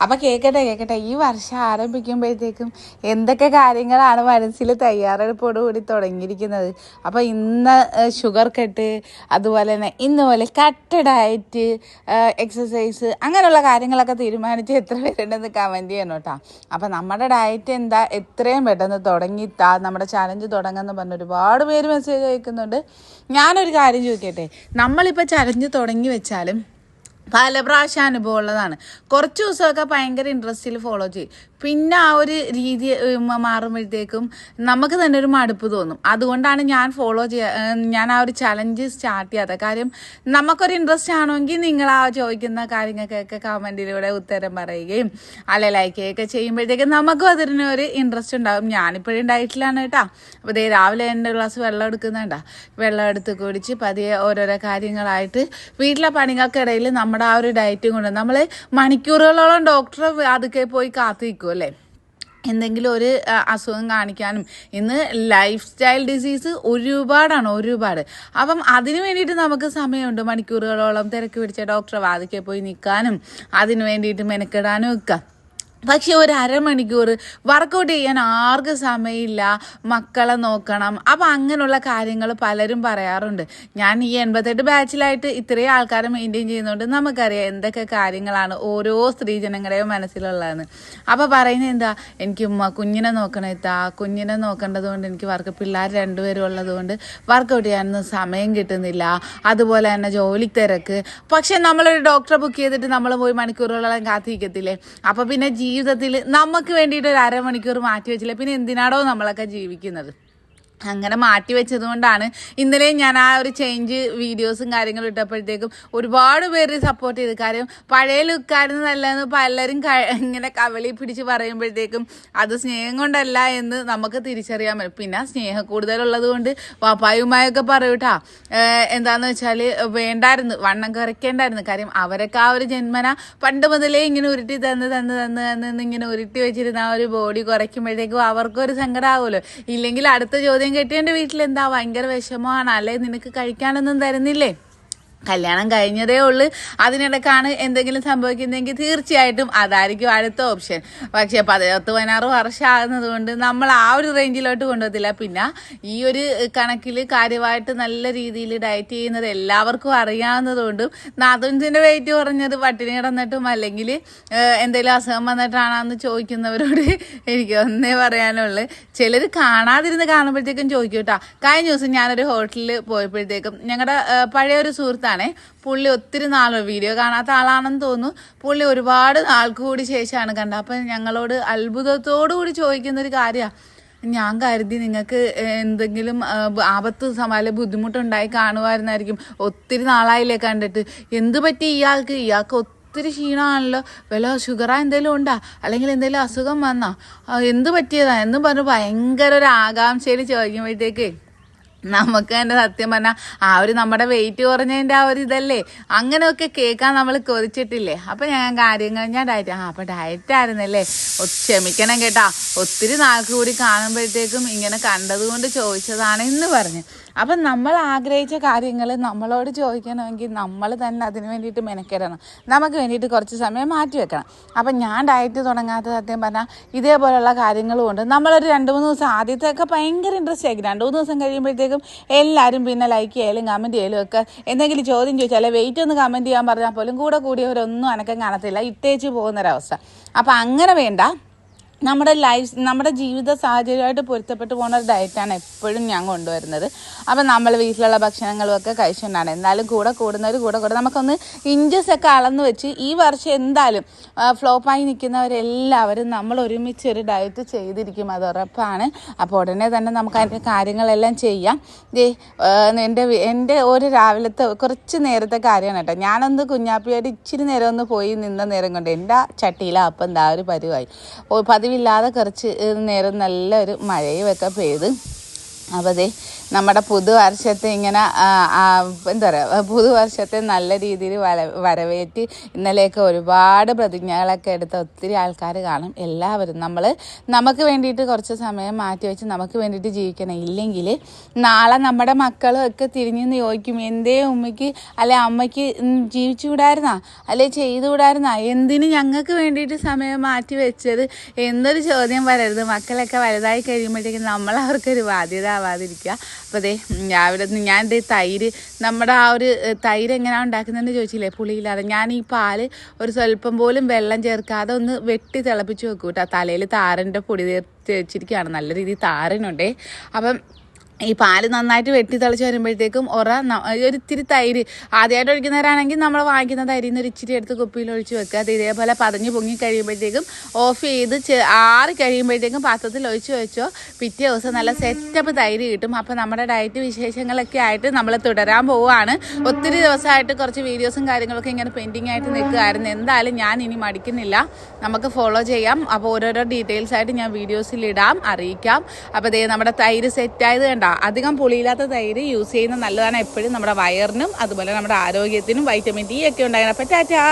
അപ്പം കേൾക്കട്ടെ, ഈ വർഷം ആരംഭിക്കുമ്പോഴത്തേക്കും എന്തൊക്കെ കാര്യങ്ങളാണ് മനസ്സിൽ തയ്യാറെടുപ്പോടുകൂടി തുടങ്ങിയിരിക്കുന്നത്. അപ്പോൾ ഇന്ന് ഷുഗർ കട്ട്, അതുപോലെ തന്നെ ഇന്ന് പോലെ കട്ട് ഡയറ്റ്, എക്സസൈസ്, അങ്ങനെയുള്ള കാര്യങ്ങളൊക്കെ തീരുമാനിച്ച് എത്ര പേരുണ്ടെന്ന് കമൻറ്റ് ചെയ്യണം കേട്ടോ. അപ്പം നമ്മുടെ ഡയറ്റ് എന്താ, എത്രയും പെട്ടെന്ന് തുടങ്ങിത്താ, നമ്മുടെ ചലഞ്ച് തുടങ്ങുമെന്ന് പറഞ്ഞ് ഒരുപാട് പേര് മെസ്സേജ് അയക്കുന്നുണ്ട്. ഞാനൊരു കാര്യം ചോദിക്കട്ടെ, നമ്മളിപ്പോൾ ചലഞ്ച് തുടങ്ങി വെച്ചാലും പല പ്രാവശ്യം അനുഭവം ഉള്ളതാണ്. കുറച്ച് ദിവസമൊക്കെ ഭയങ്കര ഇൻട്രസ്റ്റിൽ ഫോളോ ചെയ്യും, പിന്നെ ആ ഒരു രീതി മാറുമ്പോഴത്തേക്കും നമുക്ക് തന്നെ ഒരു മടുപ്പ് തോന്നും. അതുകൊണ്ടാണ് ഞാൻ ആ ഒരു ചലഞ്ച് സ്റ്റാർട്ട് ചെയ്യാത്തത്. കാര്യം നമുക്കൊരു ഇൻട്രസ്റ്റ് ആണെങ്കിൽ നിങ്ങൾ ആ ചോദിക്കുന്ന കാര്യങ്ങൾക്കൊക്കെ കമൻറ്റിലൂടെ ഉത്തരം പറയുകയും അല്ലെ ലൈക്ക് ചെയ്യുകയൊക്കെ ചെയ്യുമ്പോഴത്തേക്കും നമുക്കും അതിനൊരു ഇൻട്രസ്റ്റ് ഉണ്ടാകും. ഞാനിപ്പോഴും ഡയറ്റിലാണ് കേട്ടോ. അപ്പോൾ ഇതേ രാവിലെ 2 ഗ്ലാസ് വെള്ളം എടുക്കുന്നുണ്ടോ, വെള്ളം എടുത്ത് കുടിച്ച് പതിയെ ഓരോരോ കാര്യങ്ങളായിട്ട് വീട്ടിലെ പണികൾക്കിടയിൽ നമ്മുടെ ആ ഒരു ഡയറ്റും കൊണ്ട് നമ്മൾ മണിക്കൂറുകളോളം ഡോക്ടറെ അതൊക്കെ പോയി കാത്തിരിക്കും അല്ലേ, എന്തെങ്കിലും ഒരു അസുഖം കാണിക്കാനും. ഇന്ന് ലൈഫ് സ്റ്റൈൽ ഡിസീസ് ഒരുപാട്. അപ്പം അതിന് വേണ്ടിയിട്ട് നമുക്ക് സമയമുണ്ട്, മണിക്കൂറുകളോളം തിരക്ക് പിടിച്ച ഡോക്ടറെ വാതിക്കെ പോയി നിൽക്കാനും അതിന് വേണ്ടിയിട്ട് മെനക്കെടാനും ഒക്കെ. പക്ഷെ ഒരു അരമണിക്കൂർ വർക്കൗട്ട് ചെയ്യാൻ ആർക്കും സമയമില്ല, മക്കളെ നോക്കണം. അപ്പം അങ്ങനെയുള്ള കാര്യങ്ങൾ പലരും പറയാറുണ്ട്. ഞാൻ ഈ 88 ബാച്ചിലായിട്ട് ഇത്രയും ആൾക്കാരെ മെയിൻറ്റെയിൻ ചെയ്യുന്നതുകൊണ്ട് നമുക്കറിയാം എന്തൊക്കെ കാര്യങ്ങളാണ് ഓരോ സ്ത്രീജനങ്ങളുടെയും മനസ്സിലുള്ളതെന്ന്. അപ്പോൾ പറയുന്നത് എന്താ, എനിക്ക് കുഞ്ഞിനെ കുഞ്ഞിനെ നോക്കേണ്ടത് കൊണ്ട് എനിക്ക് പിള്ളേർ 2 പേരും ഉള്ളത് കൊണ്ട് വർക്കൗട്ട് ചെയ്യാനൊന്നും സമയം കിട്ടുന്നില്ല, അതുപോലെ തന്നെ ജോലി തിരക്ക്. പക്ഷെ നമ്മളൊരു ഡോക്ടറെ ബുക്ക് ചെയ്തിട്ട് നമ്മൾ പോയി മണിക്കൂറുകളെല്ലാം കാത്തിരിക്കത്തില്ലേ. അപ്പോൾ പിന്നെ ജീവിതത്തിൽ നമുക്ക് വേണ്ടിയിട്ട് ഒരു അരമണിക്കൂർ മാറ്റി വെച്ചില്ല, പിന്നെ എന്തിനാണോ നമ്മളൊക്കെ ജീവിക്കുന്നത്. അങ്ങനെ മാറ്റി വെച്ചത് കൊണ്ടാണ് ഇന്നലെ ഞാൻ ആ ഒരു ചേഞ്ച് വീഡിയോസും കാര്യങ്ങളും ഇട്ടപ്പോഴത്തേക്കും ഒരുപാട് പേര് സപ്പോർട്ട് ചെയ്ത്. കാര്യം പഴയ ലുക്കായിരുന്നു നല്ലതെന്ന് പലരും ഇങ്ങനെ കവളി പിടിച്ച് പറയുമ്പോഴത്തേക്കും അത് സ്നേഹം കൊണ്ടല്ല എന്ന് നമുക്ക് തിരിച്ചറിയാൻ പറ്റും. പിന്നെ സ്നേഹം കൂടുതലുള്ളത് കൊണ്ട് പാപ്പായുമായൊക്കെ പറയൂട്ടാ, എന്താണെന്ന് വെച്ചാൽ വേണ്ടായിരുന്നു, വണ്ണം കുറയ്ക്കേണ്ടായിരുന്നു. കാര്യം അവരൊക്കെ ആ ഒരു ജന്മന പണ്ട് മുതലേ ഇങ്ങനെ ഉരുട്ടി തന്ന് ഇങ്ങനെ ഉരുട്ടി വെച്ചിരുന്ന ആ ഒരു ബോഡി കുറയ്ക്കുമ്പോഴത്തേക്കും അവർക്കൊരു സങ്കടമാവുമല്ലോ. ഇല്ലെങ്കിൽ അടുത്ത ചോദ്യം, കെട്ടിയവൻ്റെ വീട്ടിലെന്താ ഭയങ്കര വിഷമമാണ്, അല്ലെ നിനക്ക് കഴിക്കാനൊന്നും തരുന്നില്ലേ, കല്യാണം കഴിഞ്ഞതേ ഉള്ളു, അതിനിടക്കാണ് എന്തെങ്കിലും സംഭവിക്കുന്നതെങ്കിൽ തീർച്ചയായിട്ടും അതായിരിക്കും അടുത്ത ഓപ്ഷൻ. പക്ഷേ 16 വർഷം ആകുന്നത് കൊണ്ട് നമ്മൾ ആ ഒരു റേഞ്ചിലോട്ട് കൊണ്ടുപോകത്തില്ല. പിന്നെ ഈ ഒരു കണക്കിൽ കാര്യമായിട്ട് നല്ല രീതിയിൽ ഡയറ്റ് ചെയ്യുന്നത് എല്ലാവർക്കും അറിയാവുന്നതുകൊണ്ടും നാത്തൂൻസിൻ്റെ വെയിറ്റ് കുറഞ്ഞത് പട്ടിണി കിടന്നിട്ടും അല്ലെങ്കിൽ എന്തെങ്കിലും അസുഖം വന്നിട്ടാണെന്ന് ചോദിക്കുന്നവരോട് എനിക്ക് ഒന്നേ പറയാനുള്ളൂ, ചിലർ കാണാതിരുന്ന് കാണുമ്പോഴത്തേക്കും ചോദിക്കും കേട്ടോ. കഴിഞ്ഞ ദിവസം ഞാനൊരു ഹോട്ടലിൽ പോയപ്പോഴത്തേക്കും ഞങ്ങളുടെ പഴയൊരു സുഹൃത്താണ്, പുള്ളി ഒത്തിരി നാൾ വീഡിയോ കാണാത്ത ആളാണെന്ന് തോന്നുന്നു, പുള്ളി ഒരുപാട് നാൾക്ക് കൂടി ശേഷമാണ് കണ്ടത്. അപ്പം ഞങ്ങളോട് അത്ഭുതത്തോടു കൂടി ചോദിക്കുന്നൊരു കാര്യമാണ്, ഞാൻ കരുതി നിങ്ങൾക്ക് എന്തെങ്കിലും ആപത്ത് അല്ലെ ബുദ്ധിമുട്ടുണ്ടായി കാണുമായിരുന്നായിരിക്കും, ഒത്തിരി നാളായില്ലേ കണ്ടിട്ട്, എന്ത് പറ്റി ഇയാൾക്ക് ഒത്തിരി ക്ഷീണമാണല്ലോ, വല്ല ഷുഗറാ എന്തെങ്കിലും ഉണ്ടാ, അല്ലെങ്കിൽ എന്തെങ്കിലും അസുഖം വന്നാ, എന്ത് പറ്റിയതാ എന്നും പറഞ്ഞ് ഭയങ്കര ഒരു ആകാംക്ഷയിൽ ചോദിക്കുമ്പോഴത്തേക്ക് നമുക്ക് തന്നെ സത്യം പറഞ്ഞാൽ ആ ഒരു നമ്മുടെ വെയിറ്റ് കുറഞ്ഞതിൻ്റെ ആ ഒരു ഇതല്ലേ, അങ്ങനെയൊക്കെ കേൾക്കാൻ നമ്മൾ കൊതിച്ചിട്ടില്ലേ. അപ്പം ഞാൻ ഡയറ്റ് അപ്പം ഡയറ്റ് ആയിരുന്നല്ലേ, ക്ഷമിക്കണം കേട്ടാ, ഒത്തിരി നാൾക്ക് കൂടി കാണുമ്പോഴത്തേക്കും ഇങ്ങനെ കണ്ടതുകൊണ്ട് ചോദിച്ചതാണ് എന്ന് പറഞ്ഞ്. അപ്പം നമ്മൾ ആഗ്രഹിച്ച കാര്യങ്ങൾ നമ്മളോട് ചോദിക്കണമെങ്കിൽ നമ്മൾ തന്നെ അതിന് വേണ്ടിയിട്ട് മെനക്കെടണം, നമുക്ക് വേണ്ടിയിട്ട് കുറച്ച് സമയം മാറ്റി വെക്കണം. അപ്പം ഞാൻ ഡയറ്റ് തുടങ്ങാത്ത സത്യം പറഞ്ഞാൽ ഇതേപോലെയുള്ള കാര്യങ്ങളും ഉണ്ട്. നമ്മളൊരു 2-3 ദിവസം ആദ്യത്തെയൊക്കെ ഭയങ്കര ഇൻട്രസ്റ്റ് ആയിരിക്കും, 2-3 ദിവസം കഴിയുമ്പോഴത്തേക്കും എല്ലാവരും പിന്നെ ലൈക്ക് ചെയ്യാലും കമൻറ്റ് ചെയ്യലും ഒക്കെ, എന്തെങ്കിലും ചോദ്യം ചോദിച്ചാൽ വെയിറ്റ് ഒന്ന് കമൻറ്റ് ചെയ്യാൻ പറഞ്ഞാൽ പോലും കൂടിയവരൊന്നും അനക്കം കാണത്തില്ല, ഇട്ടേച്ച് പോകുന്നൊരവസ്ഥ. അപ്പം അങ്ങനെ വേണ്ട, നമ്മുടെ ജീവിത സാഹചര്യമായിട്ട് പൊരുത്തപ്പെട്ട് പോകുന്ന ഒരു ഡയറ്റാണ് എപ്പോഴും ഞാൻ കൊണ്ടുവരുന്നത്. അപ്പം നമ്മൾ വീട്ടിലുള്ള ഭക്ഷണങ്ങളുമൊക്കെ കഴിച്ചുകൊണ്ടാണ്, എന്നാലും കൂടെ നമുക്കൊന്ന് ഇഞ്ചസൊക്കെ അളന്ന് വെച്ച് ഈ വർഷം എന്തായാലും ഫ്ലോപ്പായി നിൽക്കുന്നവരെല്ലാവരും നമ്മൾ ഒരുമിച്ചൊരു ഡയറ്റ് ചെയ്തിരിക്കും, അത് ഉറപ്പാണ്. അപ്പോൾ ഉടനെ തന്നെ നമുക്ക് അതിൻ്റെ കാര്യങ്ങളെല്ലാം ചെയ്യാം. എൻ്റെ ഒരു രാവിലത്തെ കുറച്ച് നേരത്തെ കാര്യമാണ് കേട്ടോ. ഞാനൊന്ന് കുഞ്ഞാപ്പിയായിട്ട് ഇച്ചിരി നേരം ഒന്ന് പോയി നിന്ന നേരം കൊണ്ട് എൻ്റെ ചട്ടിയില അപ്പം എന്താ ഒരു പരുവായി, പതിവില്ലാതെ കുറച്ച് നേരം നല്ലൊരു മഴയും ഒക്കെ പെയ്ത്. അപ്പോൾ നമ്മുടെ പുതുവർഷത്തെ ഇങ്ങനെ എന്താ പറയുക, പുതുവർഷത്തെ നല്ല രീതിയിൽ വരവേറ്റ് ഇന്നലെയൊക്കെ ഒരുപാട് പ്രതിജ്ഞകളൊക്കെ എടുത്ത ഒത്തിരി ആൾക്കാർ കാണും. എല്ലാവരും നമുക്ക് വേണ്ടിയിട്ട് കുറച്ച് സമയം മാറ്റി വെച്ച് നമുക്ക് വേണ്ടിയിട്ട് ജീവിക്കണം. ഇല്ലെങ്കിൽ നാളെ നമ്മുടെ മക്കളും ഒക്കെ തിരിഞ്ഞെന്ന് ചോദിക്കും, എന്തേ ഉമ്മയ്ക്ക് അല്ലെ അമ്മയ്ക്ക് ജീവിച്ചുകൂടായിരുന്നാ, അല്ലെ ചെയ്തുകൂടായിരുന്നാ, എന്തിന് ഞങ്ങൾക്ക് വേണ്ടിയിട്ട് സമയം മാറ്റി വെച്ചത് എന്നൊരു ചോദ്യം വരരുത്. മക്കളൊക്കെ വലുതായി കഴിയുമ്പോഴത്തേക്കും നമ്മളവർക്കൊരു ബാധ്യത ആവാതിരിക്കുക. അപ്പോൾ അതേ രാവിലെ ഞാൻ തൈര്, നമ്മുടെ ആ ഒരു തൈര് എങ്ങനെയാണ് ഉണ്ടാക്കുന്നതെന്ന് ചോദിച്ചില്ലേ, പുളിയില്ലാതെ ഞാൻ ഈ പാല് ഒരു സ്വല്പം പോലും വെള്ളം ചേർക്കാതെ ഒന്ന് വെട്ടി തിളപ്പിച്ച് വെക്കും കേട്ടോ. തലയിൽ താരൻ്റെ പൊടി തേച്ചിരിക്കുകയാണ്, നല്ല രീതിയിൽ താരനുണ്ടേ. അപ്പം ഈ പാല് നന്നായിട്ട് വെട്ടി തിളച്ച് വരുമ്പോഴത്തേക്കും ഒരിത്തിരി തൈര് ആദ്യമായിട്ട് ഒഴിക്കുന്നവരാണെങ്കിൽ നമ്മൾ വാങ്ങിക്കുന്ന തൈരിൽ നിന്ന് ഒരു ഇച്ചിരി എടുത്ത് കുപ്പിയിൽ ഒഴിച്ച് വെക്കുക. അത് ഇതേപോലെ പതഞ്ഞ് പൊങ്ങി കഴിയുമ്പോഴത്തേക്കും ഓഫ് ചെയ്ത് ആറി കഴിയുമ്പോഴത്തേക്കും പാത്രത്തിൽ ഒഴിച്ച് വെച്ചോ, പിറ്റേ ദിവസം നല്ല സെറ്റപ്പ് തൈര് കിട്ടും. അപ്പോൾ നമ്മുടെ ഡയറ്റ് വിശേഷങ്ങളൊക്കെ ആയിട്ട് നമ്മൾ തുടരാൻ പോവുകയാണ്. ഒത്തിരി ദിവസമായിട്ട് കുറച്ച് വീഡിയോസും കാര്യങ്ങളൊക്കെ ഇങ്ങനെ പെൻഡിങ് ആയിട്ട് നിൽക്കുകയായിരുന്നു. എന്തായാലും ഞാൻ ഇനി മടിക്കുന്നില്ല, നമുക്ക് ഫോളോ ചെയ്യാം. അപ്പോൾ ഓരോരോ ഡീറ്റെയിൽസ് ആയിട്ട് ഞാൻ വീഡിയോസിൽ ഇടാം, അറിയിക്കാം. അപ്പോൾ ദേ നമ്മുടെ തൈര് സെറ്റായത് കണ്ട. അധികം പുളിയില്ലാത്ത തൈര് യൂസ് ചെയ്യുന്നത് നല്ലതാണ് എപ്പോഴും, നമ്മുടെ വയറിനും അതുപോലെ നമ്മുടെ ആരോഗ്യത്തിനും. വൈറ്റമിൻ ഡി ഒക്കെ ഉണ്ടാകണം. അപ്പോൾ ടാറ്റാ.